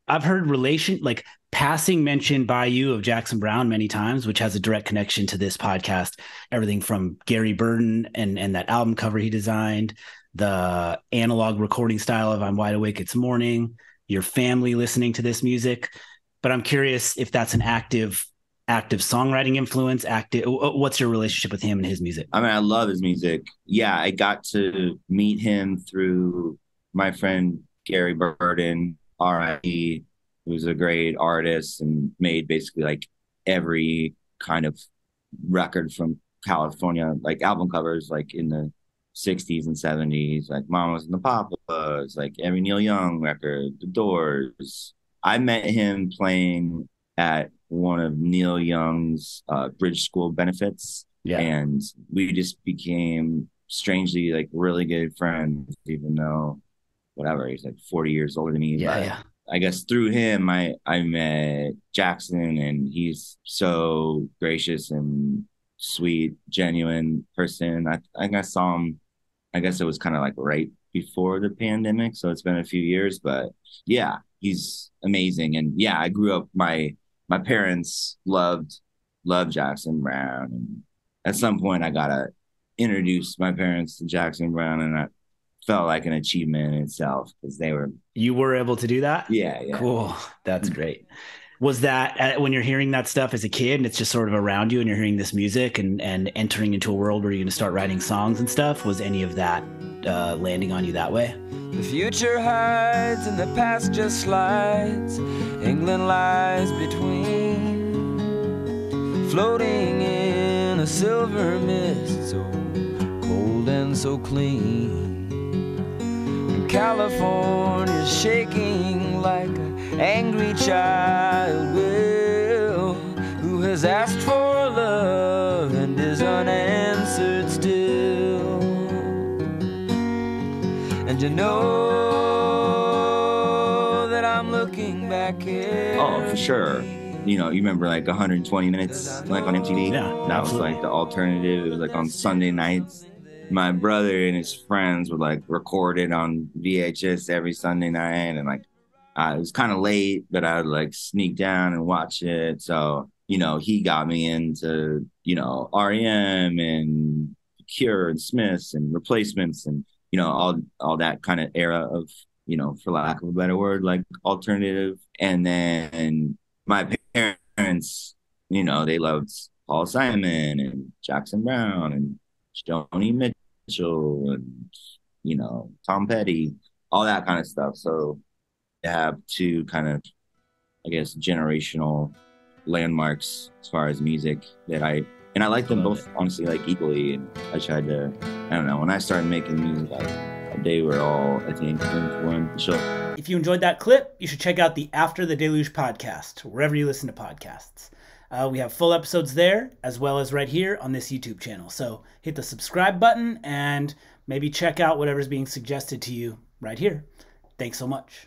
I've heard like passing mention by you of Jackson Browne many times, which has a direct connection to this podcast. Everything from Gary Burton and that album cover he designed, the analog recording style of "I'm Wide Awake, It's Morning," your family listening to this music. But I'm curious if that's an active songwriting influence. Active, what's your relationship with him and his music? I mean, I love his music. Yeah, I got to meet him through my friend Gary Burton, RIP, who's a great artist and made basically like every kind of record from California, like album covers, like in the 60s and 70s, like Mamas and the Papas, like every Neil Young record, The Doors. I met him playing at one of Neil Young's bridge school benefits, Yeah. and we just became strangely like really good friends, even though whatever, he's like 40 years older than me. Yeah, But yeah. I guess through him I met Jackson, and he's so gracious and sweet, genuine person. I think I saw him, I guess it was kind of like right before the pandemic, so it's been a few years, but yeah, he's amazing. And yeah, I grew up, my parents loved Jackson Browne, and at some point I gotta introduce my parents to Jackson Browne, and that felt like an achievement in itself because they were, You were able to do that? yeah, yeah. Cool. That's great. Was that when you're hearing that stuff as a kid and it's just sort of around you and you're hearing this music and entering into a world where you're going to start writing songs and stuff? Was any of that landing on you that way? The future hides and the past just slides. England lies between, floating in a silver mist, so cold and so clean. And California's shaking like an angry child will, who has asked for love and is unanswered still. And you know that I'm looking back here. Oh, for sure. You know, you remember like 120 Minutes, like on MTV? Yeah, That was absolutely. like the alternative. It was like on Sunday nights. My brother and his friends would like record it on VHS every Sunday night. And like, it was kind of late, but I would like sneak down and watch it. So, you know, he got me into, you know, REM and Cure and Smiths and Replacements and, you know, all that kind of era of, you know, for lack of a better word, like alternative. And then my parents, you know, they loved Paul Simon and Jackson Browne and Joni Mitchell and, you know, Tom Petty, all that kind of stuff. So they have two kind of, I guess, generational landmarks as far as music that and I like them Love both it. honestly like equally. And I tried to, I don't know, when I started making music, they were all, I think, influential. If you enjoyed that clip, you should check out the After the Deluge podcast, wherever you listen to podcasts. We have full episodes there, as well as right here on this YouTube channel. So hit the subscribe button and maybe check out whatever's being suggested to you right here. Thanks so much.